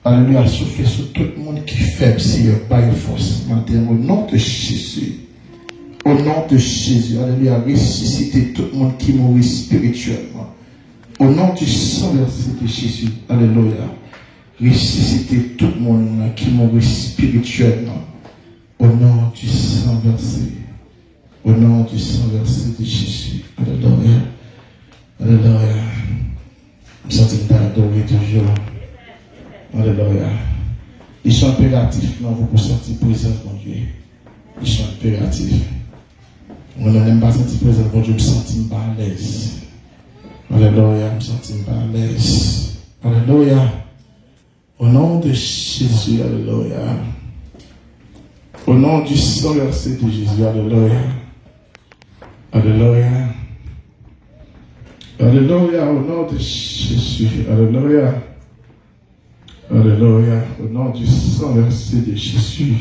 Alléluia, soufflez sur tout le monde qui fait si par force. Maintenant, au nom de Jésus. Au nom de Jésus, alléluia, ressusciter tout le monde qui mourit spirituellement. Au nom du sang versé de Jésus, alléluia, ressusciter tout le monde qui mourit spirituellement. Au nom du sang versé. Au nom du sang versé de Jésus, alléluia, alléluia. Nous sommes d'adorer toujours. Alléluia. Ils sont impératifs, non, vous pouvez sentir présent, mon Dieu. Ils sont impératifs. Moi, je n'aime pas sentir présent, mon Dieu, je me sens pas à l'aise. Alléluia, je me sens pas à l'aise. Alléluia. Au nom de Jésus, alléluia. Au nom du sang versé de Jésus, alléluia. Alléluia. Alléluia, au nom de Jésus, alléluia. Alléluia, au nom du sang versé de Jésus.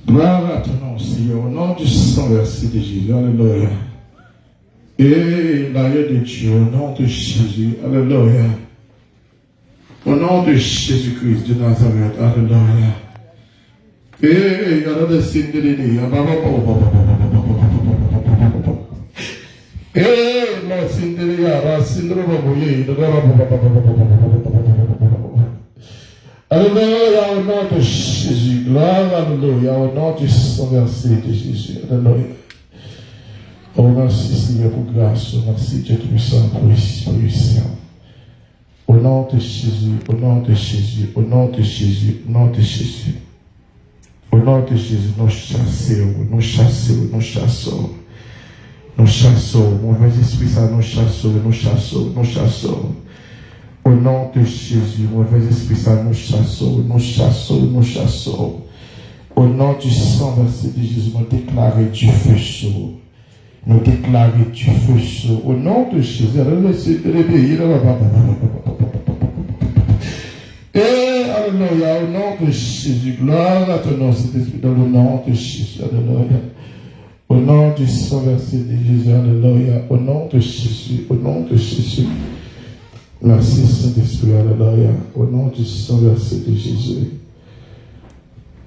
Gloire à ton nom, Seigneur, au nom du sang versé de Jésus, alléluia. Et l'aïe de Dieu, au nom de Jésus, alléluia. Au nom de Jésus-Christ de Nazareth, alléluia. Et il y a des signes de l'ennemi. Et la signe de l'ennemi, la signe de l'ennemi. Alléluia, au nom de Jésus. Gloire, alléluia, au nom du sang versé de Jésus. Alléluia. Oh, merci Seigneur pour grâce. Merci Dieu Tout-Puissant pour puissant. Au nom de Jésus, au nom de Jésus, au nom de Jésus, au nom de Jésus. Au nom de Jésus, nous chassons, nous chassons, nous chassons. Nous chassons, mauvais esprit, ça nous chassons, nous chassons, nous chassons. Au nom de Jésus, mauvais esprit, ça nous chassons, nous chassons, nous chassons. Au nom du sang versé de Jésus, nous déclarons du feu chaud. Nous déclarons du feu chaud. Au nom de Jésus, alléluia, au nom de Jésus, gloire à ton nom, cet esprit, dans le nom de Jésus, alléluia. Au nom du sang versé de Jésus, alléluia. Au nom de Jésus, au nom de Jésus. Merci Saint-Esprit, alléluia. Au nom du sang versé de Jésus.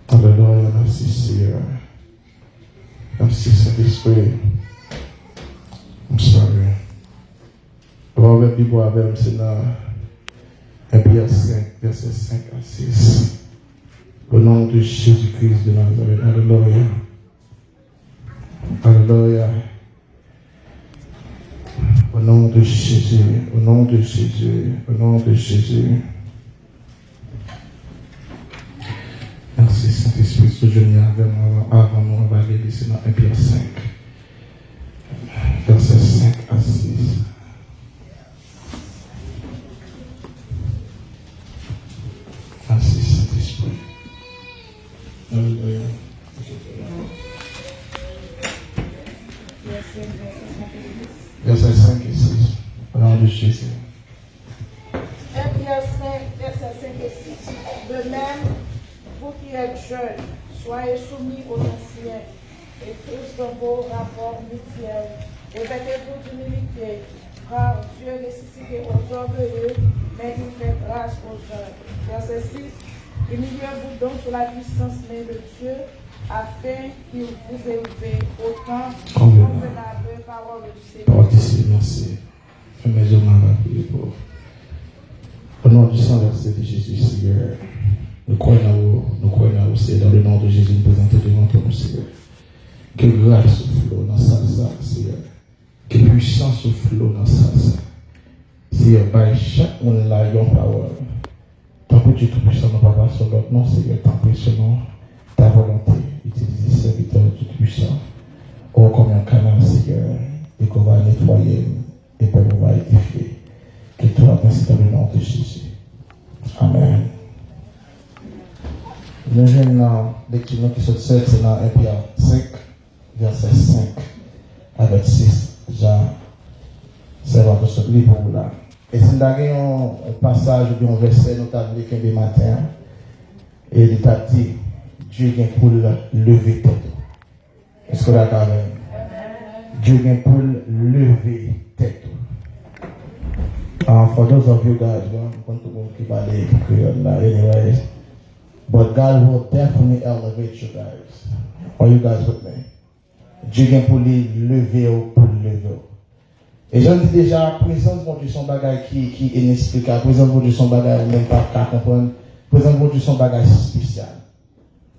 Alléluia, merci Seigneur. Merci Saint-Esprit. I'm sorry. On va ouvrir la Bible avec c'est dans Hébreux 5, verset 5 à 6. Au nom de Jésus-Christ de Nazareth. Alléluia. Alléluia. Au nom de Jésus, au nom de Jésus, au nom de Jésus. Merci Saint-Esprit, ce jeune avec moi avant nous, on va aller ici dans Hébreux 5, verset 5 à 6. Merci Saint-Esprit. Alléluia. Verset 5 et 6. Au nom de Jésus. Hébreux 5, verset 5 et 6. De même, vous qui êtes jeunes, soyez soumis aux anciens, et tous dans vos rapports mutuels. Revêtez-vous d'humilité, car Dieu nécessite aux orgueilleux, mais il fait grâce aux humbles. Verset 6. Humiliez-vous donc sous la puissance même de Dieu, afin qu'il vous élève autant convenable parole du Seigneur. Merci. Fais mes hommes à prier pour. Au nom du sang versé de Jésus, Seigneur, nous croyons à vous, Seigneur, dans le nom de Jésus, nous présentons devant toi, Seigneur. Que grâce souffle dans sa Seigneur. Que puissance souffle dans sa Seigneur, par chaque monde là, il y a une parole. Tant que Dieu Tout-Puissant n'a pas passé sur l'autre nom, Seigneur, tant que selon ta volonté, utilise serviteur du Tout-Puissant. Oh, comme un canal, Seigneur, et qu'on va nettoyer, et qu'on va édifier. Que toi, ainsi dans le nom de Jésus. Amen. Le jeune lecture qui se fait, c'est dans Hébreux 5, verset 5, avec 6. Jean, c'est votre ce livre là. Et si nous avons un passage d'un verset, nous avons lu qu'un matin, et il t'a dit, Dieu vient pour lever tête. Est-ce que vous avez d'accord? Dieu vient pour lever tête. For those of you guys, I'm going to go keep on the anyway. But God will definitely elevate you guys. Are you guys with me? Dieu vient pour les lever pour le lever. Et j'en dis déjà, la présence de Dieu son bagage qui est inexplicable. La présence de Dieu son bagage même pas qu'à comprendre. La présence de Dieu son bagage spécial.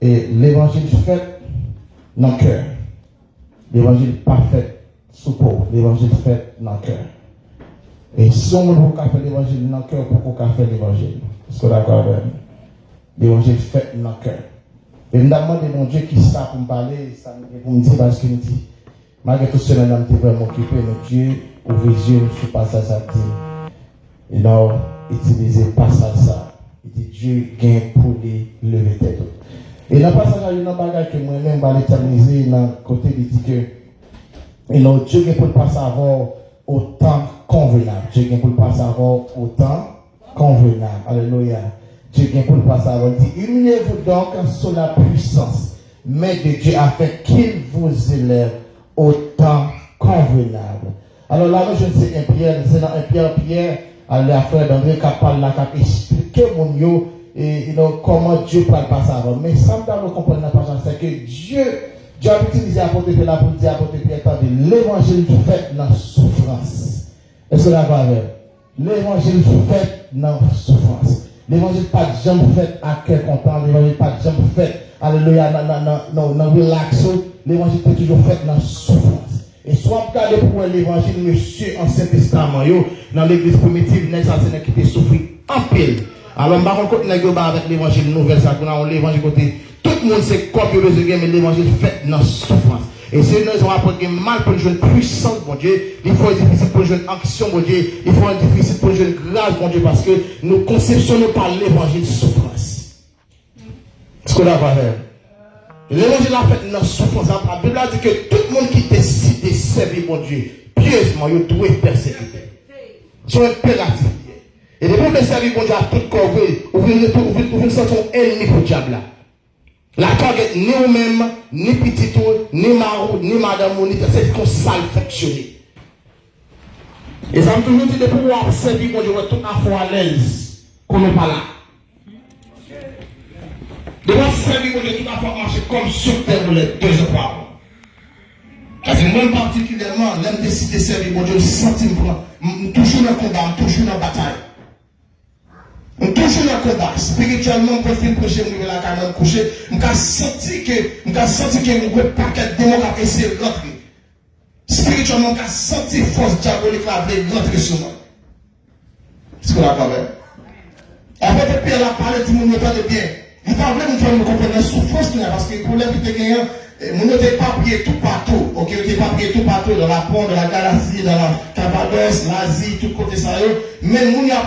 Et l'évangile fait dans le cœur. L'évangile pas fait sous peau. L'évangile fait dans le cœur. Et si on veut faire l'évangile dans le cœur, pourquoi on fait l'évangile? Est-ce que d'accord avec moi? L'évangile fait dans le cœur. Et je me demande mon Dieu qui ça pour me parler, ça pour me dire parce qu'il me dit, malgré tout cela, je suis vraiment occupé, mais Dieu, au vision, je suis passage à dire, et là, utiliser passage ça. Il dit Dieu gagne pour les lever tête. Et dans le passage, il y a un bagage que moi-même, je vais l'éterniser dans le côté, il dit que, et là, Dieu gagne pour le passer avoir autant convenable. Dieu gagne pour le passer avoir autant convenable. Alléluia. Dieu gagne pour le passer avoir. Il dit, humiliez-vous donc sur la puissance, mais de Dieu afin qu'il vous élève autant convenable. Alors là, je ne sais un Pierre, c'est dans un Pierre, à la frère d'André qui parle là, qui explique mon yo, et comment Dieu peut le passer avant. Mais ça me donne comprendre la page, c'est que Dieu a utilisé l'apôtre Pierre là pour dire l'apôtre Pierre, l'évangile fait dans la souffrance. Est-ce que d'accord avec? L'évangile fait dans la souffrance. L'évangile pas de jamais fait à cœur content, l'évangile pas de jamais fait, alléluia, dans relaxo, l'évangile est toujours fait dans la souffrance. Et soit regardez pour l'évangile, monsieur, Ancien Testament, dans l'église primitive, n'est-ce pas, qui était souffert en pile. Alors, par contre, nous avons avec l'évangile nouvelle, ça, nous avons l'évangile côté, tout le monde sait quoi que mais l'évangile fait dans la souffrance. Et c'est une raison pour qu'il mal pour une jeune puissance, mon Dieu. Il faut être difficile pour une jeune action, mon Dieu. Il faut être difficile pour une jeune grâce, mon Dieu, parce que nous conceptionnons par l'évangile souffrance. Ce qu'on a fait. L'évangile a fait dans la souffrance. La Bible a dit que tout le monde qui décide de servir, mon Dieu, pieusement, il doit être persécuté. C'est impératif. Et les gens qui servent, mon Dieu, à tout corps, vous sentez un ennemi pour le diable. La target, ni vous-même, ni petit ni marou, ni madame, ni c'est comme ça le fonctionner. Et ça me toujours dit de pouvoir servir, mon Dieu, tout à fois à l'aise, qu'on n'est pas là. De pouvoir servir, mon Dieu, tout à fois marcher comme sur terre les 2 heures par mois. Parce que moi, particulièrement, l'aime décider de servir, mon Dieu, je sens toujours dans le combat, toujours dans la bataille. Toujours dans le combat, spirituellement, pour faire projet, je vais la caméra coucher, je me senti que je paquet de démons qui essaient de rentrer. Spirituellement, je senti force diabolique qui rentrer sur moi. C'est ce qu'on a quand même. Après, Pierre a parlé, tout le monde entendait bien. Il t'a voulu me faire comprendre la souffrance qu'il y a, parce que pour l'homme qui était gagné, mon n'était pas prié tout partout. Ok, on n'était pas prié tout partout, dans la Pont, dans la Galaxie, dans la Cappadoce, l'Asie, tout côté ça. Mais mon a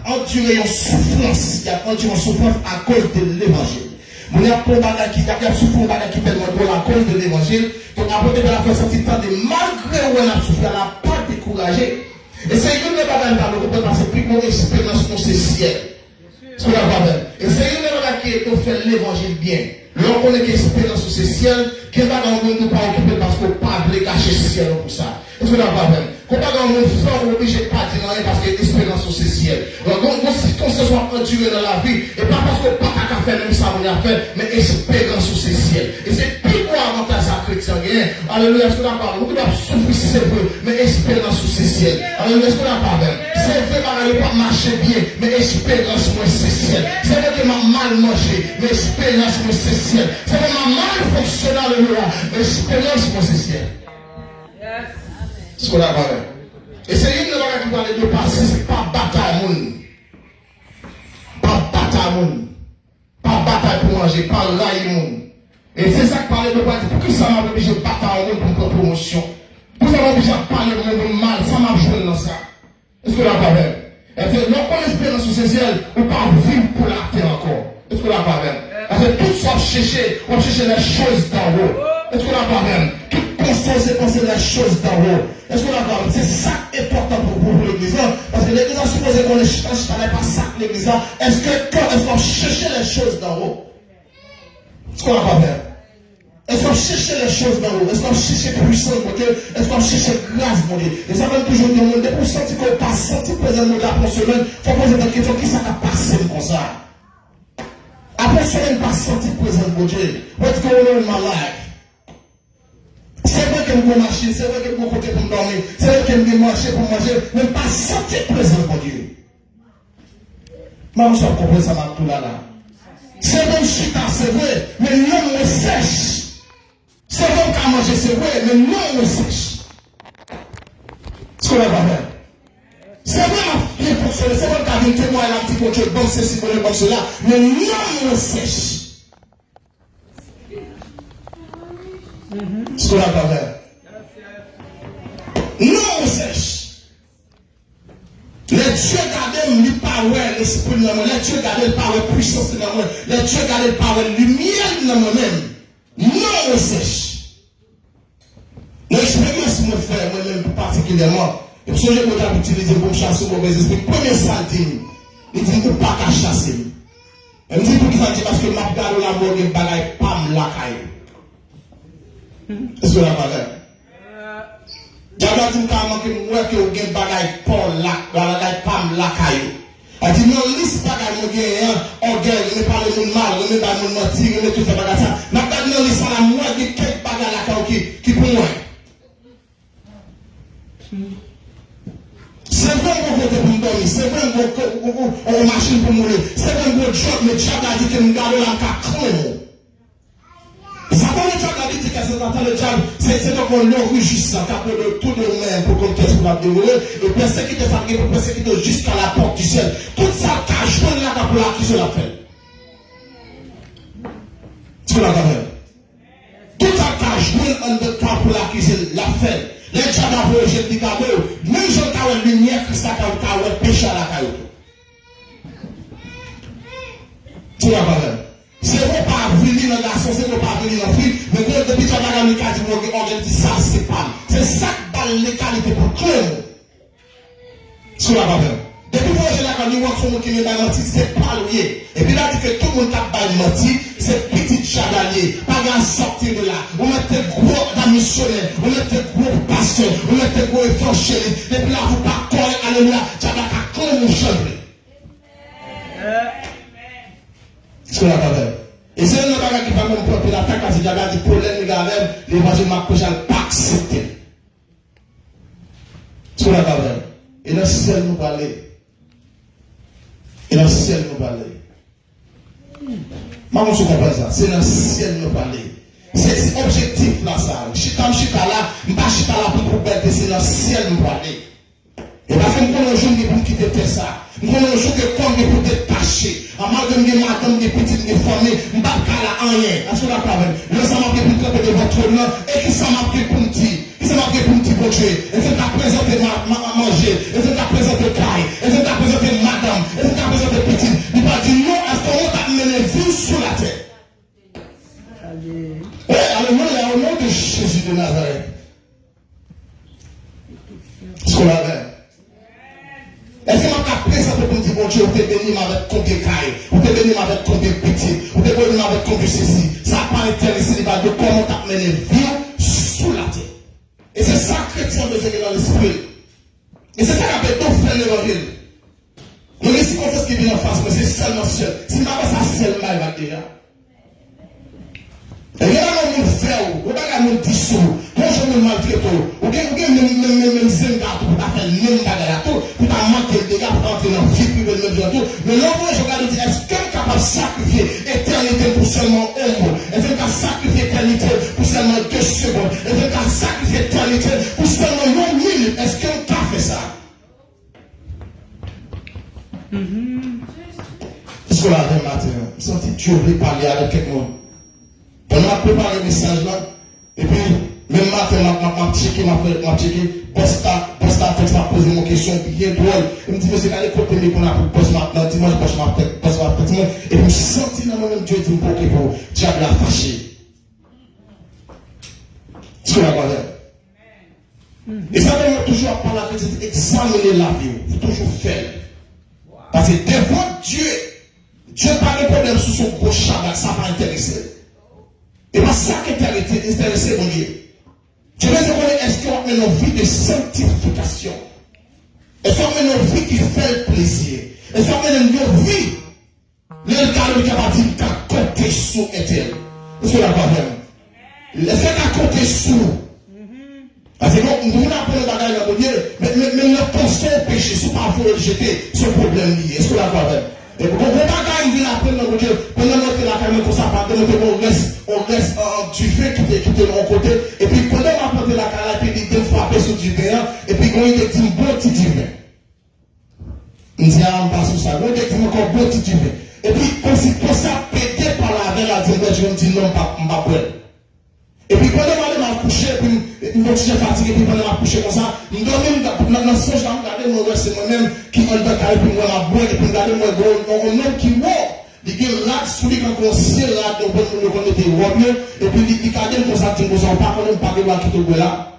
enduré une souffrance. Il a enduré une souffrance à cause de l'évangile. Mon a souffert qui tellement drôle à cause de l'évangile. Donc après, on a fait sortir de malgré où on a souffert, on n'a pas découragé. Et c'est une des bagages dans le groupe parce que plus qu'on expérience dans ce ciel. C'est ce qu'on a fait. Et c'est une des bagages qui est fait l'évangile bien. Lorsqu'on est expérience sur ce ciel, qui n'est pas dans le monde de pas occuper parce qu'on ne peut pas cacher le ciel pour ça. Est-ce qu'on a pas fait? Qu'on pas dans le monde fort, on est obligé de pas dire rien parce qu'il y a une expérience sur ce ciel. Donc, qu'on se soit enduré dans la vie, et pas parce qu'on n'a pas qu'à faire même ça, on a fait, mais espérance sur ce ciel. Et c'est plus quoi avantage à chrétien, alléluia, est-ce qu'on a pas? On doit souffrir si c'est vrai, mais espérance sur ce ciel. Alléluia, est-ce qu'on a pas? C'est vrai, il pas marcher bien, mais espérance sur ce ciel. C'est vrai que m'a mal mangé, mais espérance sur ce ciel. C'est vrai que m'a mal fonctionné, alléluia, mais espérance sur ce ciel. Ce qu'on a parlé. Et c'est une de choses qui parle de passer, c'est pas bataille, pas bataille, pas bataille pour manger, pas raille. Et c'est ça que parle de passer. Pour qui ça m'a obligé de bataille pour une promotion? Pour ça m'a obligé de parler de mal, ça m'a joué dans ça. Est-ce qu'on a parlé? Et c'est notre espérance sur ce ciel, on ne peut pas vivre pour la terre encore. Est-ce qu'on a parlé? Parce que tout ça, on cherche les choses d'en haut. Est-ce qu'on a parlé? C'est penser les choses d'en haut. Est-ce qu'on a parlé? C'est ça qui est important pour l'église. Parce que l'église a supposé qu'on ne cherche pas ça l'église. Est-ce qu'on cherche les choses d'en haut? Est-ce qu'on a parlé? Est-ce qu'on cherche les choses d'en haut? Est-ce qu'on cherche puissance, mon Dieu? Est-ce qu'on cherche grâce, mon Dieu? Et ça va toujours dire, mon Dieu, pour sentir qu'on n'a pas senti présent de la semaine, il faut poser des questions. Qui ça a passé comme ça? Après semaine, pas senti présent, mon Dieu. What's going on in my life? que vous machine, c'est vrai que vous côté pour dormir, c'est vrai que vous marcher pour manger, mais pas sentir présent pour Dieu. Maman, ça comprend ça, ma tout là. C'est bon chita, c'est vrai, mais l'homme me sèche. C'est bon qu'à manger, c'est vrai, mais l'homme me sèche. Ce qu'on a pas fait. C'est vrai, ma fille fonctionne, c'est bon qu'à venir témoigner la petite côté, bon, c'est ci, bon, cela, mais l'homme me sèche. Ce qu'on a pas fait. Non, me sèche. Les dieux gardent le power, l'esprit de moi. Les dieux gardent le power, puissance de moi. Les dieux gardent le power, lumière de moi-même. Non, me sèche. L'expérience me fait moi-même particulièrement. Et puis, je peux utiliser pour chasser mon mauvais esprit. Premier saltine, il dit que pas qu'à chasser. Il me dit pour qui ça dit parce que ma garde la mort, il bagaille, pam, la caille. Est-ce que vous l'avez? J'avais dit que moi que vous avez bagaille pour la bagaille pam la caillou. Elle dit non, liste bagaille mon gars, on gagne, on ne parle de mal, on ne parle de mentir, on ne tout ça bagaille ça. Mais quand non liste la moi de quelques bagaille la caillou qui pour moi. C'est vrai qu'on vote pour me dormir, c'est vrai qu'on machine pour mourir, c'est vrai qu'on job, mais Diable a dit que nous gardons la crainte. Satan le diable a dit que Satan le diable, c'est donc on l'enregistre, car le tout de nous-mêmes pour qu'on teste pour la dérouler, et persécuter famille, pour persécuter jusqu'à la porte du ciel. Tout ça, cache pour la pour l'acquisition la fait. Tu l'as fait. Tout ça, cache pour l'acquisition la fait. Les diables ont rejeté des cadeaux, même si on a une lumière, Christ a un péché à la caillou. Tu l'as fait. C'est bon pas venir dans la garçon, c'est bon pas venir dans la fille, mais quand depuis que tu as dans le cas du monde, on dit ça, c'est pas. C'est ça qui donne les qualités pour tout le monde. Ce qu'on a pas fait. Depuis que j'ai la quand nous voyons qui m'a menti, c'est pas lié. Et puis là, dit que tout le monde qui a menti, c'est petit chagalier. Pas qu'à sortir de là. On met gros dans missionnaire, on met gros pasteur, on met gros évangéliste. Et puis là, vous pas corps, alléluia, tu as qu'à comme mon chevet. Ce qu'on a pas fait. Et c'est un bagage qui va mon propre l'attaque parce qu'il y a des problèmes avec l'évangile m'a prochain pas accepté. Ce qu'on a pas fait. Et dans le ciel nous parler. Et dans le ciel nous parler. Maman, tu comprends ça? C'est dans le ciel nous parler. C'est objectif là ça. Chita là, pas chita là pour bête, c'est dans le ciel nous parler. Et parce que nous avons un jour pour quitter ça. Nous avons un jour pour détacher. Amalgame de madame, de petites, de familles, je ne vais pas rien. Est-ce que vous avez le ça m'a pris pour tremper devant votre nom et qui ça m'a pris pour me dire, qui ça m'a pris pour me dire, et c'est à présenter manger, et c'est à présenter caille, et c'est à présenter madame, et c'est à présenter petite. Il va dire non, est-ce qu'on va mener vie sur la terre? Alléluia, au nom de Jésus de Nazareth. Ce qu'on avait. Est-ce que je présente pour dire, bon Dieu, vous t'es béni avec combien de cailles, vous t'es béni avec combien de petits, vous t'es béni avec combien de ceci. Ça n'a pas été laissé de comment tu as mené vie sous la terre. Et c'est ça que chrétien besoin dans l'esprit. Et c'est ça qu'on appelle tout faire l'évangile. Nous laissons qu'on fait ce qui vient en face, mais c'est seulement seul. Si nous n'avons pas ça seulement, il va déjà. Et regardez mon frère, regardez mon dissous, moi je me maltraite, ou bien même zenga pour faire même bagarre pour ta manquer de dégâts pour entrer dans la vie privée de notre tout. Mais l'homme, je regarde et dis, est-ce qu'elle est capable de sacrifier éternité pour seulement un mot? Est-ce qu'elle a sacrifié éternité pour seulement 2 secondes? Est-ce qu'elle a sacrifié éternité pour seulement 1 minute? Est-ce qu'elle a fait ça? Est-ce qu'on a fait matin? Senti Dieu voulait parler avec quelqu'un. Pendant que je prépare le message là, et puis, même matin, m'a checké, Posta m'a posé une question bien drôle. Il me dit, mais c'est quand les côtés qu'on a pour poste maintenant, dis-moi, je poste ma tête, et puis, je me suis senti dans moi-même, Dieu dit, pour diable la fâché. Ce qu'on a pas fait. Et ça veut toujours parler avec vous, examiner la vie, vous toujours faire. Parce que devant Dieu n'a pas de problème sur son gros Shabbat, ça va intéresser. Et pas ça qui est intéressé, mon Dieu. Je veux savoir, est-ce qu'on a une vie de sanctification? Est-ce qu'on a une vie qui fait plaisir? Est-ce qu'on a une vie? Le gars qui a dit qu'à côté sous est-elle? Est-ce qu'on a pas même? Est-ce qu'à côté sous? Parce que nous apprenons des bagages de Dieu, mais le penser au péché, c'est pas pour le jeter, ce problème lié. Est-ce que la voix et pour qu'on bagaille, il vient apprendre de Dieu, pendant que la caméra comme ça, on reste du fait qui est de mon côté, et puis pendant qu'on apprend la caméra, puis il dit frapper sur du vin, et puis quand il dit bon petit divin. On dit on passe sur ça, on dit encore bon petit divin. Et puis comme si pour ça pété par la veille, la direction, je me dis non, pas prêt. Et puis, pendant que je m'a couché, puis je me suis fatigué, puis pendant que je m'a couché comme ça, je me dans ce sens, je regarde moi, c'est moi-même qui en le carré, puis moi, la boîte, et puis regarde moi, un homme qui voit, il y a un lac, celui qui a un ciel là, donc on était robieux, et puis il regarde comme ça, il ne sent pas, on ne pas de voir qui te là.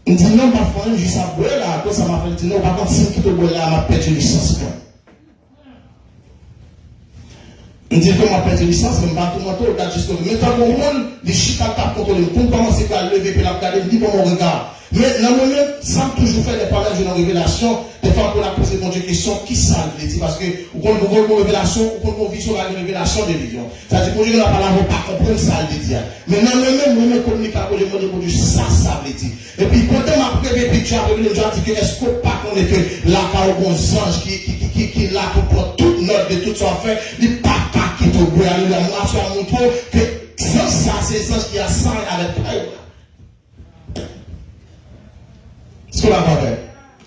Il dit non, ma femme, je suis à boire là, comme ça m'a fait, non, par contre, si qui te là, m'a perdu une licence. On dit que ma perdu licence, mais je ne vais pas jusqu'au bout. Maintenant, pour moi, les chicanes tapent contre le pour commencer à lever, puis la regarder, dit pour mon regard. Mais dans le moment, sans toujours faire des paroles de révélation, des fois, pour la poser mon Dieu question, qui ça veut dire? Parce que, vous connaissez une révélation, vous connaissez sur la révélation des millions. C'est-à-dire, pour Dieu, la parole, on ne pas comprendre ça veut dire. Mais dans le moment, nous, nous communiquons avec le monde de Dieu, ça veut dire. Et puis, quand on m'a prévu, puis tu as révélé, je dis que, est-ce qu'on pas qu'on est que là, quand on a un ange qui est là pour prendre toute note de tout son fait, il pas qui te boit, il a montré que ça, c'est ça qui a sang avec toi. C'est ce qu'on a fait.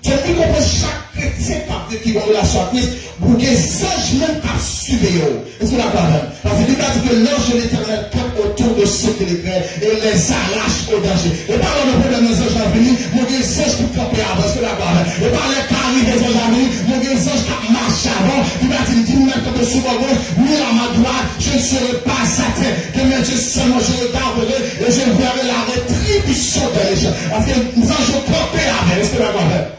Tu as dit que chaque chrétien qui va en relation avec Christ, pour que les anges même à surveiller. Est-ce qu'on a fait? Parce que Dieu a dit que l'ange de l'éternel campe autour de ceux qui les créent et les arrache au danger. Et par le problème des anges à venir, mon Dieu, les anges qui campent avant, est-ce qu'on a fait? Et par les caries des anges à venir, mon Dieu, les anges qui marchent avant, il va dire, dis-moi que sur ma gauche, ni à ma droite, je ne serai pas Satan. Que mes Dieu seulement je regarderai et je verrai la rétribution de les gens. Parce que nous anges campés avec, est-ce qu'on a fait?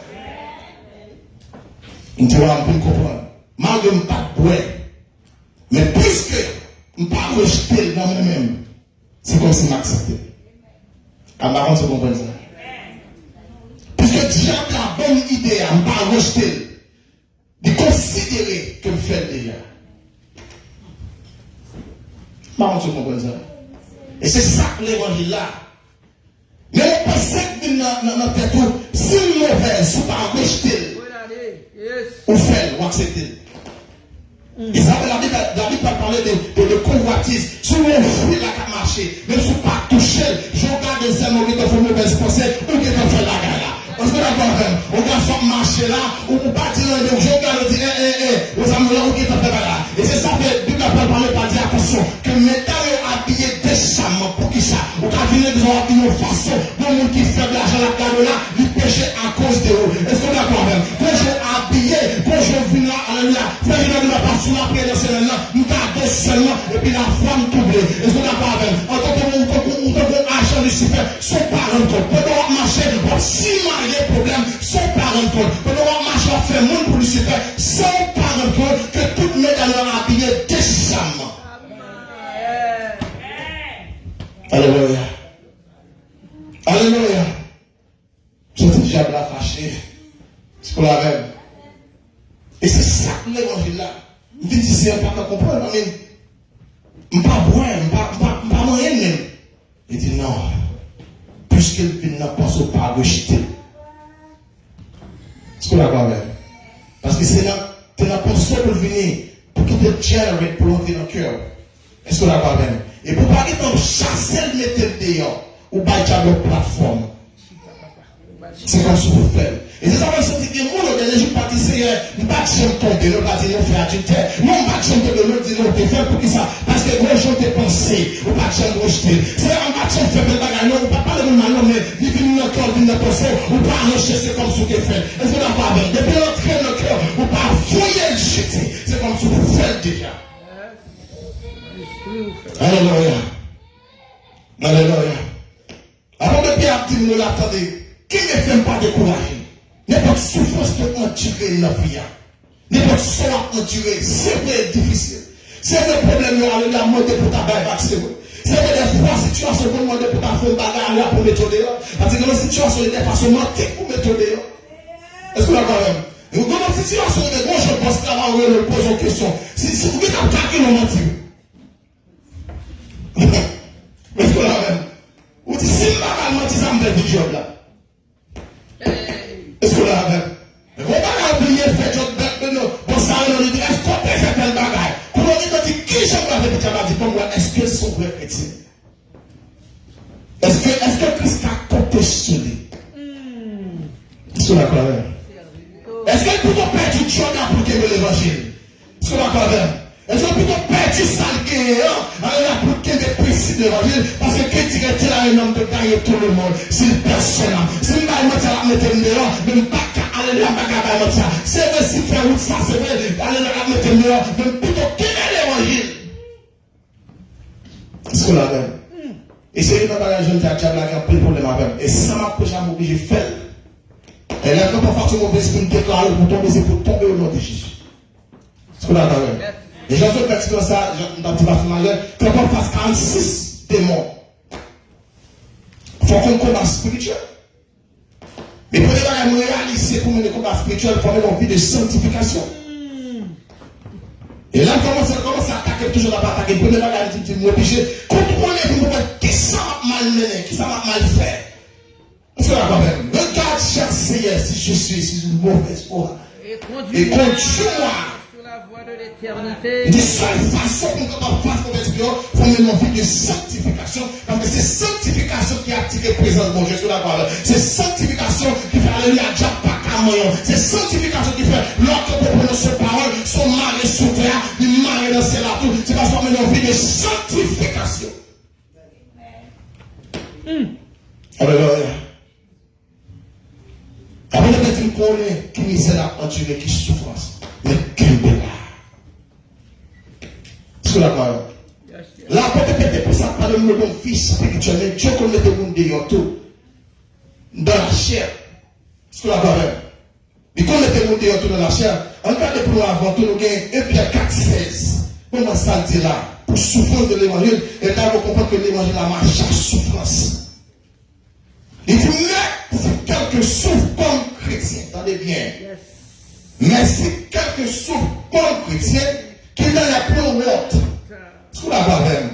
On te va comprendre. Malgré que je ne pas de boire. Mais puisque je ne pas rejeter dans moi-même, c'est comme si je m'acceptais. À ma rente, tu comprends ça. Puisque Dieu a la bonne idée à ne pas rejeter, de considérer que je fais déjà. Ma rente, tu comprends ça. Et c'est ça que l'évangile là. Mais on pense que dans notre tête, si une mauvaise, si pas rejeter, ou faire, ou accepter. Et ça, la Bible parle de convoitise. Si on fuit la marché, même si on ne pas toucher, je regarde des hommes qui ont fait mauvaise pensée, ou qui ont fait la gare. Parce que d'accord, on va faire marcher là, ou pas dire, je regarde et dire, aux amis là, ou qui ont fait la gare. Et c'est ça que la Bible parle par dire attention, que maintenant habillé décemment, pour qui ça? Ou quand il y a des gens qui ont façon, pour le monde qui fait de l'argent la gare là, il péché à cause de eux. Est-ce qu'on est d'accord même? Quand je habillé, quand je viens là, alléluia, frère, il ne va pas sur la prière de semaine là, nous gardons seulement, et puis la femme troublée. Est-ce qu'on est d'accord même? En tant que agent Lucifer, son parent compte. Pendant qu'on marche, si marié problème, son parent compte. Pendant qu'on marche, on fait monde pour Lucifer, son parent compte, que tout le monde a habillé décemment. Alléluia. Alléluia. Je suis déjà fâché. C'est pour la même. Et c'est ça que l'évangile là. Je dis, c'est un pas comprendre. Je ne pas boire, je ne pas manger même. Il dit non. Puisqu'il n'a pas pas rejeté. C'est pour la même. Parce que c'est là, tu n'as pas seul pour venir, pour qu'il te gère pour l'entrer dans le cœur. Est-ce qu'on a pas même? Et pour pas qu'il t'en chasse le mettre dehors, ou pas qu'il y a une plateforme. C'est comme ça vous faites. Et c'est ça que je dis que moi, les gens pas disent, nous ne pas tomber, nous pas dire, nous faire adultère. Nous ne pas tomber de nous dire, nous te faire pour qui ça? Parce que moi, je te pensé, ou pas de rejeter. C'est un match fait de bagarre, nous ne pas parler de mal, mais ni venir dans le corps, ni dans le pensée, ou pas rejeter, c'est comme ça que fait. Est-ce qu'on a pas avec? Depuis l'entrée dans le cœur, ou pas fouiller le jeter. C'est comme ça vous faites déjà. Alléluia. Alléluia. Avant de bien dire, nous l'attendez. Qui ne fait pas décourager? N'importe souffrance que on tire dans la vie. N'importe sort on tire, c'est vrai difficile. C'est le problème, on a demandé pour ta balle vacciner. C'est des fois, situation qu'on demande pour ta faire bagarre pour mettre dehors. Parce que dans la situation, il y a des façons mentées pour mettre dehors. Est-ce que vous avez quand même? Dans la situation, il y a des gens qui pensent qu'avant, on leur pose une question. Si vous avez attaqué le mentir. Est-ce que vous avez même? Vous dites, si du job là. Est-ce que là, même? Mais on va pas oublier faire job de nous. Bon, ça, on dit, est-ce qu'on peut faire tel bagage? Quand on dit, qui j'en va répéter, on va dire, pour moi, est-ce que son vrai chrétien? Est-ce que Christ a compté sur lui? Est-ce qu'on a quand même? Est-ce que plutôt perdu du job pour qu'il l'évangile? Est-ce qu'on a quand même? Est-ce que plutôt perdu salgué, pour qu'il des principes de l'évangile? Parce que qui dit que tu as un homme de gagner tout le monde? C'est personne. Si je ne vais pas mettre dehors, même pas aller là, pas ça. C'est vrai si faire route ça, c'est vrai, aller là, mettre dehors, même plutôt qu'il est l'évangile. Est-ce qu'on a même? Et c'est une bagage jeune qui a déjà un peu de problème avec. Et ça m'a prêché à m'obliger de faire. Et là, quand on fait ce mauvais esprit, pour déclarer pour tomber, c'est pour tomber au nom de Jésus. Est-ce qu'on a même? Et j'en suis fait comme ça, dans le petit majeur, quand on fasse 46 démons, il faut qu'on commence spirituel. Mais pour les gens réaliser pour mener le combat spirituel, il faut mener une vie de sanctification. Et là, on commence à attaquer, toujours à attaquer. Pour les gens qui sont obligés de contrôler pour voir qui ça va mal mener, qui ça va mal faire. Est-ce qu'on a quand même? Regarde, cher Seigneur, si je suis une mauvaise voie. Et conduis-moi sur la voie de l'éternité. De seule façon qu'on peut faire mauvaise voie, il faut mener une vie de sanctification. Parce que c'est sanctification qui active la présence de mon Dieu sur la parole. C'est sanctification qui fait alléluia, Dieu pas qu'à moyen. C'est sanctification qui fait lorsque vous prenez cette parole, son mari sous terre, il mari dans ses latou. C'est parce qu'on mène une vie de sanctification. Alléluia. Après, peut-être une connaît qui misère à endurer, qui souffrance. Mais quel béla. Sur la parole. Là, peut-être pour ça, par le nom de mon fils spirituel, mais Dieu connaît le monde de tout. Dans la chair. Sur la parole. Il connaît le monde de tout dans la chair. En cas de pour avant tout, nous avons 1 Pierre 4,16. Comment ça dit là? Pour souffrance de l'évangile. Et là, vous comprenez que l'évangile a marché à souffrance. Il dit, mais si quelqu'un souffre comme chrétien, attendez bien, mais si quelqu'un souffre comme chrétien, qu'il en a plus honte, sous la même,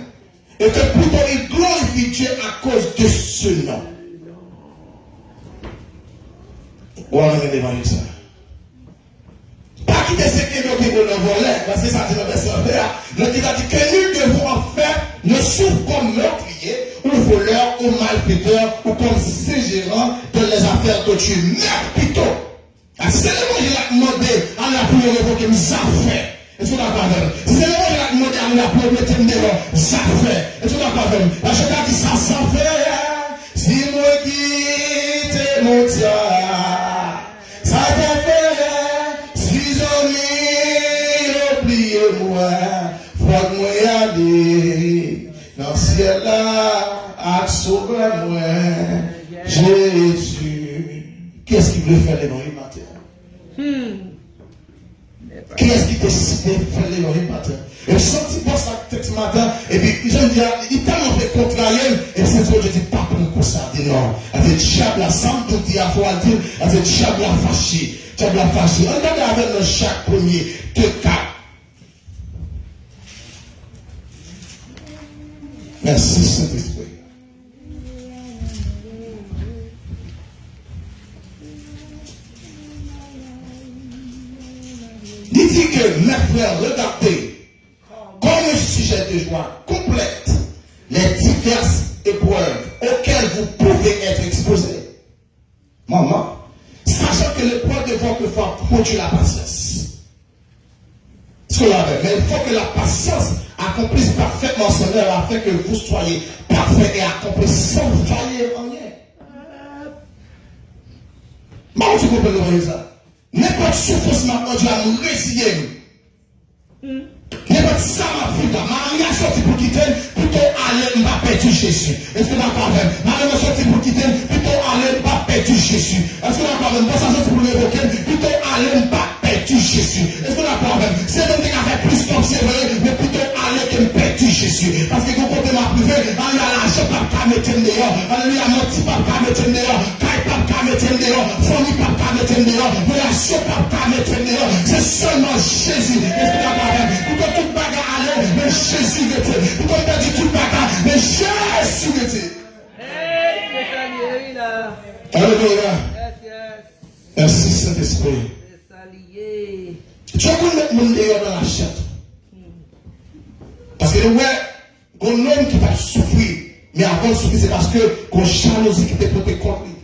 et que plutôt il glorifie Dieu à cause de ce nom. Où on a l'évangile ça? Pas quitter ce qui est notre volet, parce que ça dit dans le verset 1, il a dit que nul de vous en fait ne souffre comme meurtrier, ou voleur, ou malfaiteur, ou comme ségérant dans les affaires d'autrui. Mais plutôt, c'est l'évangile qui a demandé à la prière évoquer mes affaires. Et tout d'accord avec. C'est l'évangile qui a demandé à la prière mettre mes affaires. Et tout d'accord avec. La chose a dit ça sans faire. Si moi quitte mon Dieu, ça t'a fait. Si j'en ai oublié moi, faut que moi y aller. Dans le ciel là, sauve-moi, Jésus. Qu'est-ce qu'il veut faire l'évangile matin? Qui est-ce qui décide de faire l'évangile matin? Et je sens qu'il pense à texte matin, et puis je dis, il t'a fait contrarié, et c'est ce que je dis, pas pour ça, dit non. Elle dit, diable, sans tout dire, il faut dire, elle dit, diable fâché, diable fâché. Regardez avec le chaque premier, 2, 4. Merci Saint-Esprit. Il dit que mes frères, regardez, comme sujet de joie complète les diverses épreuves auxquelles vous pouvez être exposés. Maman, sachant que l'épreuve de votre foi produit la patience. Mais il faut que la patience accomplisse parfaitement son œuvre afin que vous soyez parfaits et accomplis sans faillir en rien. Comment tu comprends ça? N'importe souffrance maintenant, Dieu a nous résilier. N'importe ça m'a vu, Marie a sorti pour quitter, plutôt aller m'a perdu Jésus. Est-ce que d'accord même? Marie a sorti pour quitter, plutôt aller m'a perdu Jésus. Est-ce que d'accord même? Moi, ça sorti pour l'évoquer, plutôt aller m'a perdu Jésus. Est-ce que d'accord même? C'est donc qu'il a fait plus qu'observer, mais plutôt aller que perdu Jésus. Parce que quand on m'a privé, on a l'argent, pas mettre dehors, on a menti, pas mettre dehors, caille, pas mettre dehors, famille, pas mettre dehors, relation, pas mettre dehors. C'est seulement Jésus. Est-ce que d'accord même? Tout bagarre allait, mais Jésus était. Pourquoi il a dit tout bagarre, mais Jésus était. Alléluia. Alléluia. Yes, yes. Merci Saint-Esprit. C'est allié. Tu vas mettre mon dehors dans la chatte. Parce que ouais, un homme qui va souffrir, mais avant de souffrir, c'est parce que qu'on jalousie qui était portée contre lui.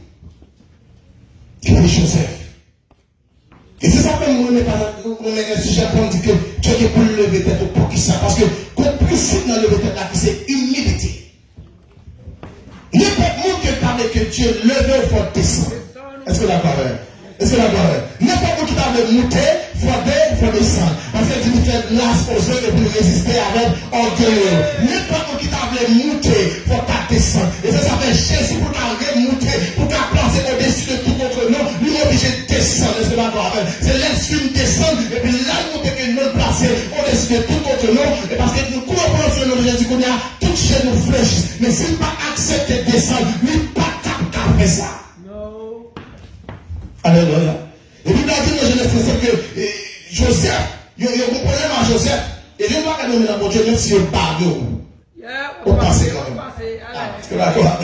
Qui est Joseph. Et c'est ça que moi, on est un sujet pour dire que tu es pour lever tête pour qui ça. Parce que le principe dans lever tête là, c'est humilité. N'importe monde qui parle que Dieu levé, il faut descendre. Est-ce que d'accord? Est-ce que d'accord? N'importe qui parle de monter, il faut descendre. Parce que tu fais l'as aux autres pour résister avec orgueil. N'importe qui parle de monter, il faut descendre. Et ça fait Jésus pour remonter, pour placer au-dessus de tout contre nous. Lui est obligé de descendre. Est-ce que d'accord? C'est l'esprit descendre et puis là, nous devons nous placer au-dessus de tout contre nous. Et parce que nous courons sur le nom de Jésus, qu'on a tout chez nous flèches. Mais s'il n'a pas accepté de descendre, lui pas capable de faire ça. Alléluia. Et puis, dans le Genèse, c'est que Joseph, il y a un problème à Joseph. Et je ne vois pas que nous avons Dieu, même si on parle, on passe quand même. Est-ce que d'accord?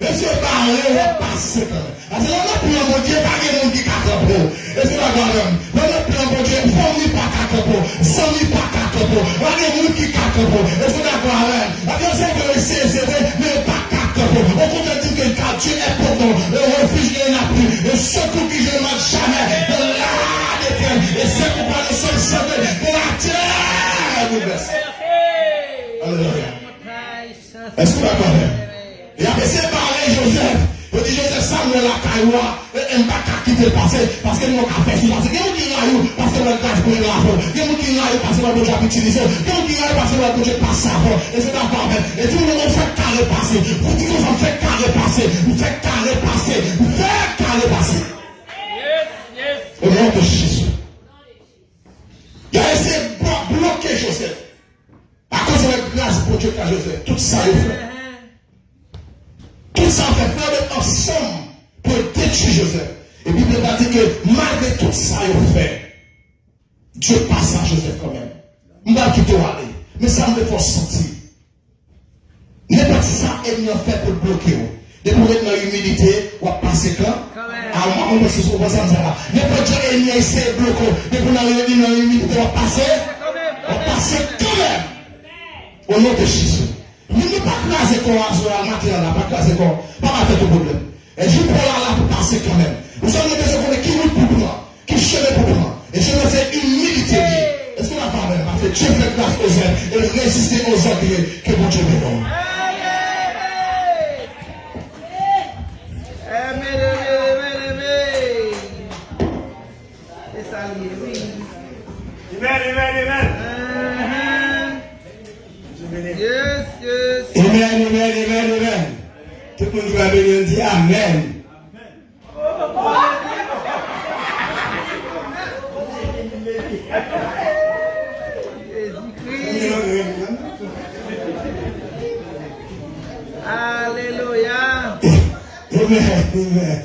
Même si on parle, on passe quand même. Parce que l'on a pris un Dieu, pas de monde qui casse. Est-ce que d'accord? L'on a pris un Dieu, famille pas casse, famille pas casse, pas de monde qui casse. Est-ce que d'accord? Attention que c'est vrai, mais pas casse. On peut dire que Dieu est pour nous, le refuge de la pluie, le secours qui je ne manque jamais, de l'âme éternelle, et c'est pourquoi nous sommes sauvés de la terre bouleversée. Alléluia. Est-ce que vous comprenez? Et après, c'est pareil, Joseph. Je dis, Joseph, ça me la cailloua, et un bac qui fait passer, parce que nous avons fait ça. Il y a des gens qui ont parce que nous avons fait la faute. Il y a des gens qui ont parce que nous avons utilisé. Il y a des gens qui ont parce que nous avons passé avant. Et c'est d'accord. Et tout le monde fait carré passer. Vous dites que vous faites carré passer. Vous faites carré passer. Vous faites carré passer. Au nom de Jésus. Il a essayé de bloquer Joseph. À cause de la grâce pour Dieu qu'a Joseph. Tout ça est fait. Tout ça fait faire ensemble pour détruire Joseph. Et puis Bible va dire que malgré tout ça il fait, Dieu passe à Joseph quand même. Je ne vais pas quitter aller. Mais ça me fait sentir. N'importe ça est bien fait pour bloquer. De pour être dans l'humilité, on va passer quand? À un moment où c'est sur ça. N'importe Dieu est bien essayé de bloquer. De pour être dans l'humilité, on va passer. On va passer quand même. Au nom de Jésus. Nous ne pouvons pas classer comme un matériel là, pas classer comme, pas mettre de problème. Et je prends là pour passer quand même. Nous sommes besoin de qui roule pour moi, qui chemin pour moi. Et je me fais humilité. Est-ce qu'on a pas même? Parce que Dieu fait grâce aux hommes et résister aux hommes que mon Dieu me donne. Yes, yes. Amen, amen, amen, amen. Tout le monde va venir dire Amen. Alléluia. Amen, amen.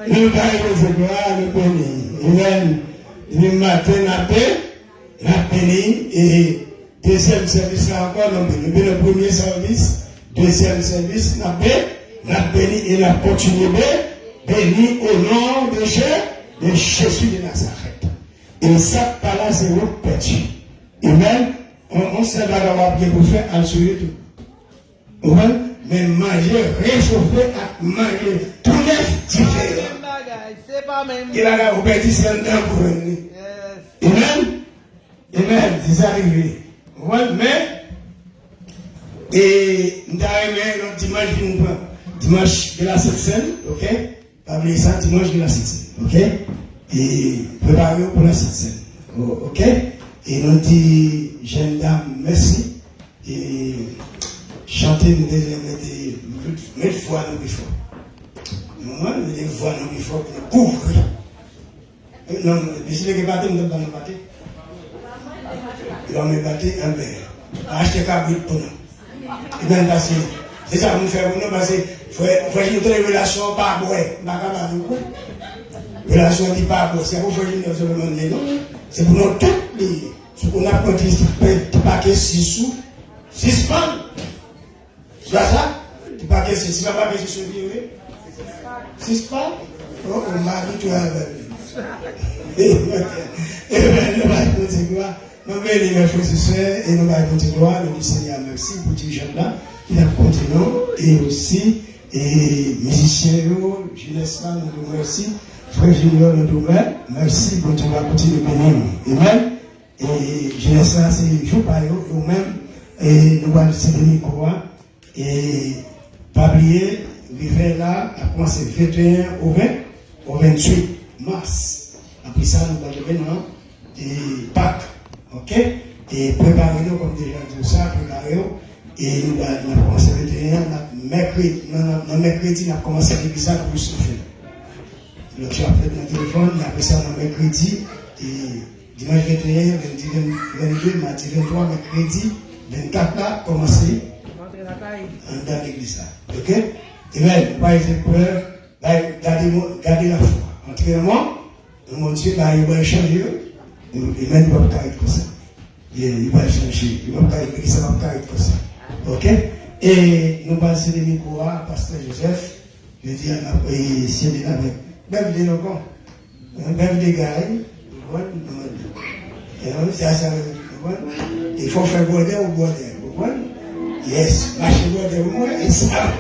Nous allons se gloire, nous bénir. Amen. Le matin, la béni et deuxième service là encore, nous bénissons le premier service, deuxième service, la béni et la continuer béni au nom de Jésus de Nazareth. Et ça, par là, c'est votre perdu. Amen. On sait pas d'avoir bien pour faire, assurer tout. Amen. Mais manger, réchauffer, manger, tout neuf différent. C'est pas même. Il a la obéi c'est un pour venir. Amen. Amen. C'est arrivé. Ouais, mais, et nous avons dimanche de la 7 scène, ok? Pas oublier ça, dimanche de la 7 scène, ok? Et préparez-vous pour la 7 scène, ok? Et nous dit, jeune dame, merci. Et chanter, nous mettre foi nous plus fort. Nous mettons foi nous plus fort pour couvrir. Non, je suis le bâtiment, nous ne pouvons pas battre. L'homme est battu un verre. Acheter cabrit pour nous. Et bien, parce que c'est ça que nous faisons pour nous, parce que faut une relation par bois. Relation qui par bois. C'est pour faire une relation, c'est pour nous toutes les. Ce qu'on a produit, tu paquet 6 sous, 6 pommes. Tu vois ça? Tu paquet question, si pas question, oui. C'est pas? Oh, on m'a dit tout à l'heure. Et nous allons continuer. Nous venons les frères et sœurs et nous allons continuer. Nous disons Seigneur, merci pour tous les gens là qui nous continuent et aussi et musiciens, jeunesse là, nous nous merci. Frère Junior, nous nous merci pour tout le monde continuer de bénir. Amen. Et jeunesse là, c'est jour par jour, nous-mêmes, et nous allons se bénir quoi. Et pas oublier, l'hiver là a commencé 21 au 28 mars. Après ça, nous allons maintenant et Pâques. Ok? Et préparez-nous comme déjà tout ça, préparez-nous. Et nous allons commencer 21, mercredi, nous avons commencé l'église pour souffler. Le tu as fait notre téléphone, après ça, on a mercredi, et dimanche 21, 22, mardi 23, mercredi, 24 là, commencer dans l'église. Ok? Et bien, pas être peur, gardez la foi. Entraînement, mon Dieu, il va changer. Et même, il va pas être comme ça. Il va changer. Il va pas être comme ça. Ok? Et nous passons les micros à Pasteur Joseph. Je dis à la c'est avec. Bienvenue, encore. Bienvenue, gars. Il faut faire border ou border. Yes, marcher border ou moi, et ça.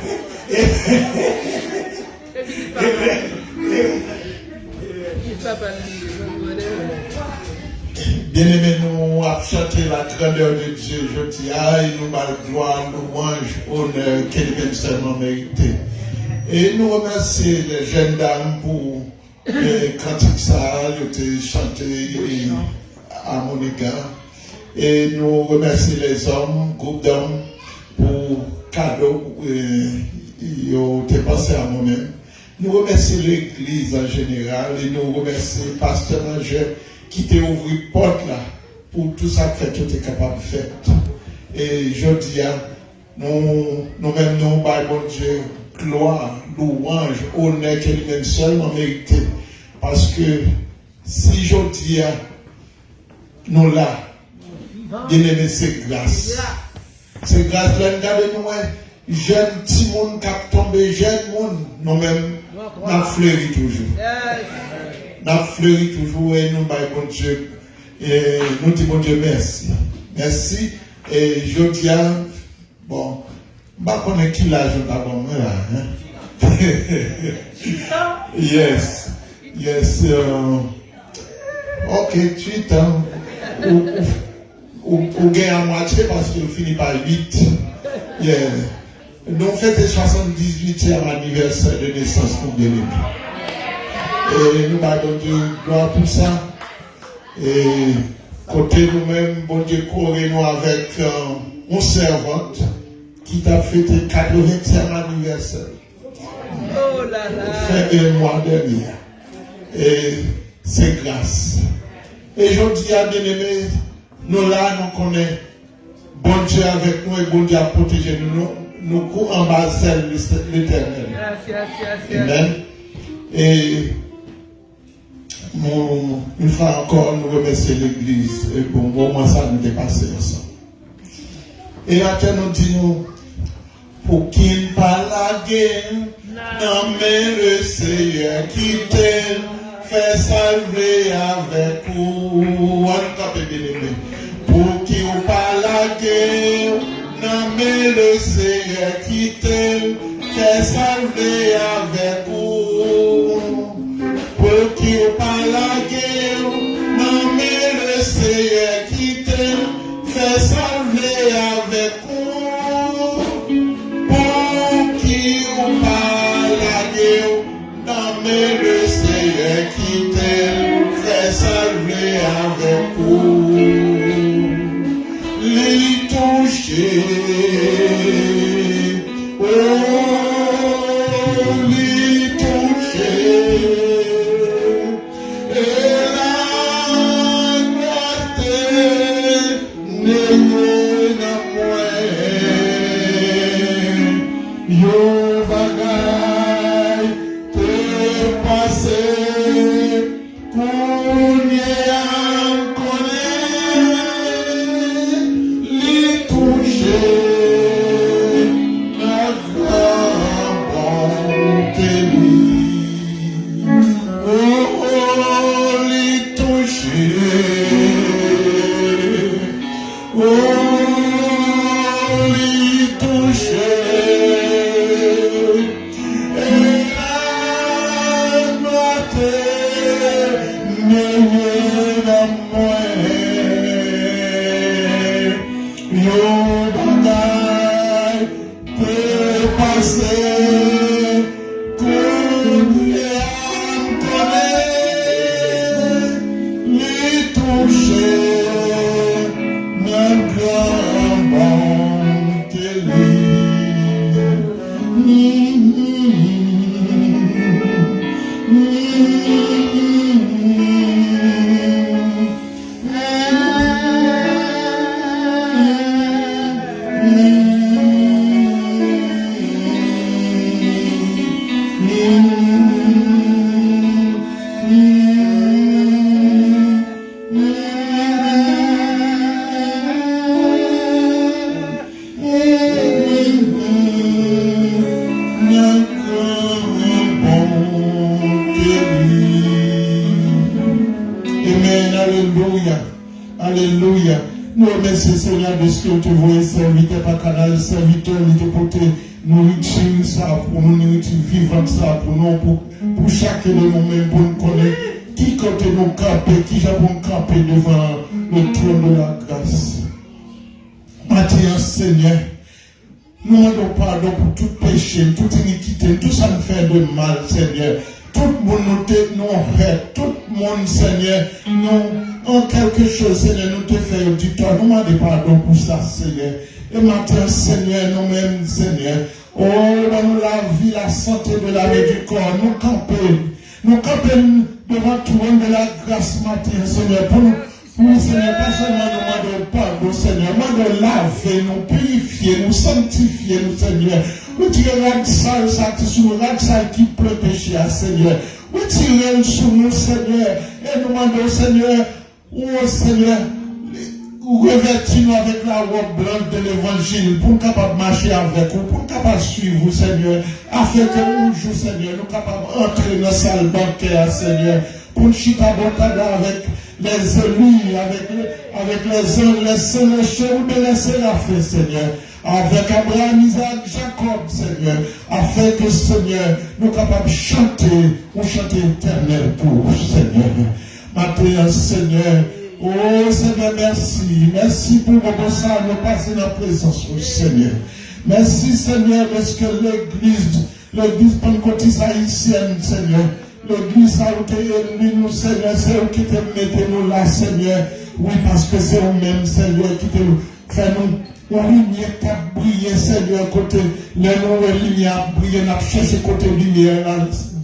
Bien-aimés, nous avons chanté la grandeur de Dieu, je dis, et nous allons gloire, louange, honneur, qu'elle seulement mérité. Et nous remercions les jeunes dames pour les cantiques ça, ils ont chanté à Monica. Et nous remercions les hommes, groupe d'hommes, pour cadeau, ils ont passé à moi-même. Nous remercions l'Église en général et nous remercions le pasteur Angers qui t'a ouvert porte là pour tout ça que tu es capable de faire. Et je dis à nous-mêmes, nous, bon Dieu, gloire, louange, honneur que lui-même seulement mérité. Parce que si je dis à nous là, bien aimé, c'est grâce. C'est grâce, là, regardez-nous, jeune petit monde qui a tombé, jeune monde, nous-mêmes, nous fleuri toujours. Nous fleuri toujours et nous, bon Dieu, et nous disons, bon Dieu, merci. Merci. Et je dis à, bon, je ne connais qui l'âge d'abord, là. Yes. Yes. Ok, 8 ans. Ou gagne à moitié parce que finit par 8. Yeah. Nous fêtons le 78e anniversaire de naissance pour bien-aimé. Et nous avons Dieu gloire pour ça. Et côté nous-mêmes, bon Dieu, nous avec une servante qui t'a fêté le 80e anniversaire. Oh là là. Fait un mois dernier. Et c'est grâce. Et je dis à bien-aimé, nous là, nous connaissons bon Dieu avec nous et bon Dieu à protéger nous. Nous courons en bas de l'éternel. Amen. Et une fois encore, nous remercions l'Église. Et bon, au moins ça nous dépasse ensemble. Et après, nous disons, pour qu'il parle à guerre, non mais le Seigneur qui t'aime, fait salver avec vous. Pour qu'il parle à guerre, non mais le Seigneur qui t'aime, fait salver avec vous. Pour qu'il parle à guerre, non mais le Seigneur qui t'aime, fait salver avec vous. Pour qu'il parle à guerre, non mais le Seigneur qui t'aime, fait salver avec vous. Les toucher, oh, les toucher, et la grâce n'est pas moins, yo bagay te passé, qu'on y a connaît. Les toucher, la grâce. Alléluia. Nous remercions Seigneur de ce que tu vois, serviteur par canal, serviteur, il te porte nourriture, ça, pour nous nourriture vivante, ça, pour nous, pour chacun de nous-mêmes, pour nous connaître qui côté nous camper, qui j'ai pour camper devant le trône de la grâce. Maintenant, Seigneur, nous demandons pardon pour tout péché, toute iniquité, tout ça nous fait de mal, Seigneur. Tout le monde nous fait, tout le monde, Seigneur, nous, en quelque chose, Seigneur, nous te faisons du tort. Nous demandons pardon pour ça, Seigneur. Et maintenant, Seigneur, nous-mêmes, Seigneur, oh, nous la vie, la santé de l'âme et du corps, nous campons devant tout le monde de la grâce, matin, Seigneur, pour nous, Seigneur, pas seulement nous demandons pardon, Seigneur, nous laver, nous purifier, nous sanctifier, nous, Seigneur. Retirez la salle, la salle qui peut pécher, Seigneur. Retirez sur nous, Seigneur. Et nous demandons, Seigneur, oh Seigneur, revêtis-nous avec la robe blanche de l'évangile pour nous capables de marcher avec vous, pour nous capables de suivre vous, Seigneur, afin que nous, Seigneur, nous capables d'entrer dans la salle bancaire, Seigneur, pour nous chiter avec les élus, avec les hommes, les saints, les chefs, les séraphins, Seigneur. Avec Abraham, Isaac, Jacob, Seigneur, afin que, Seigneur, nous capables de chanter, ou chanter éternel pour Seigneur. Maintenant, Seigneur, oh Seigneur, merci. Merci pour vos bon ça, nous passer dans la présence, Seigneur. Merci, Seigneur, parce que l'église pentecôtiste haïtienne, Seigneur, l'église a été élue, nous, Seigneur, c'est vous qui te mettez nous là, Seigneur. Oui, parce que c'est vous-même, Seigneur, qui te fait nous. La lumière qui a brillé, Seigneur, côté, les nouvelles lumières brillent, nous avons cherché côté lumière,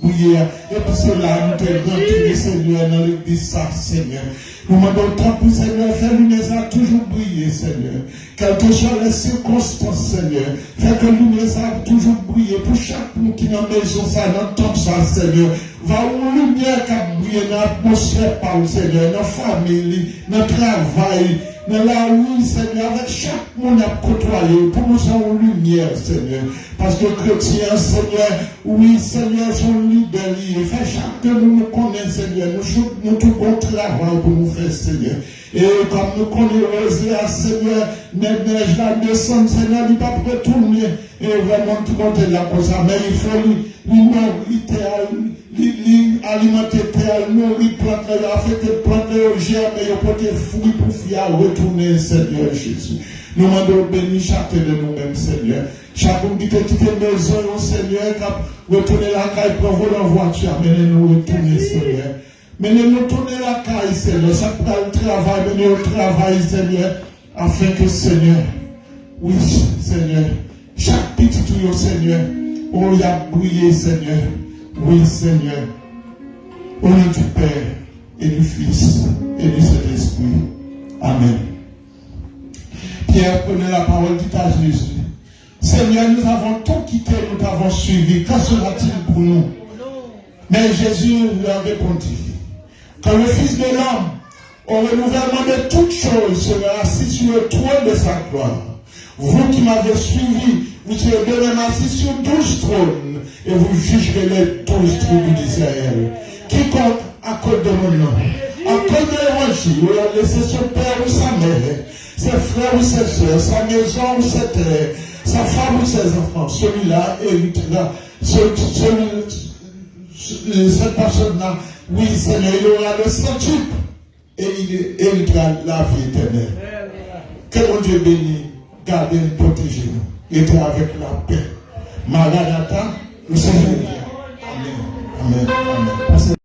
brillé, et pour cela, nous te retiré, Seigneur, dans l'église, ça, Seigneur. Nous demandons tant pour Seigneur, faire lumière a toujours brillé, Seigneur. Quelles que soient les circonstances, Seigneur, faire que lumière a toujours brillé pour chaque monde qui est dans la maison, ça, dans le ça, Seigneur. Va où lumière qui a brillé dans l'atmosphère, par le Seigneur, dans la famille, dans le travail, dans la rue, Seigneur, avec chaque monde à côtoyer, pour nous avoir lumière, Seigneur. Parce que chrétiens, Seigneur, oui, Seigneur, sont libérés. Fait chaque que nous connaissons, Seigneur, nous tout bon travail pour nous faire, Seigneur. Et comme nous connaissons, Seigneur, neige la descente, Seigneur, il ne peut pas retourner. Et vraiment, tout le monde est là pour ça. Mais il faut alimenter terre, nourrir, planter, afin que planter au germe et au côté fruit pour faire retourner, Seigneur Jésus. Nous demandons béni chacun de nous-mêmes, Seigneur. Chacun qui te quitte maison, Seigneur, qui retourner la caille, pour vous dans la voiture, menez-nous retourner, Seigneur. Menez-nous tourner la caille, Seigneur. Ça prend le travail, menez-nous au travail, Seigneur, afin que, Seigneur, oui, Seigneur, chaque petit tuyau, Seigneur, on y a brillé, Seigneur. Oui, Seigneur. Au nom du Père et du Fils et du Saint-Esprit. Amen. Pierre prenait la parole, dit à Jésus, Seigneur, nous avons tout quitté, nous t'avons suivi. Qu'en sera-t-il pour nous? Mais Jésus leur répondit, quand le Fils de l'homme, au renouvellement de toutes choses, sera assis sur le trône de sa gloire. Vous qui m'avez suivi, vous serez de même assis sur 12 trônes, et vous jugerez les 12 tribus d'Israël. Quiconque à cause de mon nom, à cause de l'évangile, ou a laissé son père ou sa mère, ses frères ou ses soeurs, sa maison ou ses terres, sa femme ou ses enfants, celui-là héritera, cette personne-là, oui Seigneur, il aura le centuple et il héritera la vie éternelle. Que mon Dieu bénisse, gardez, protégez-nous, et avec la paix. Maranatha, le Seigneur vient. Amen. Amen. Amen.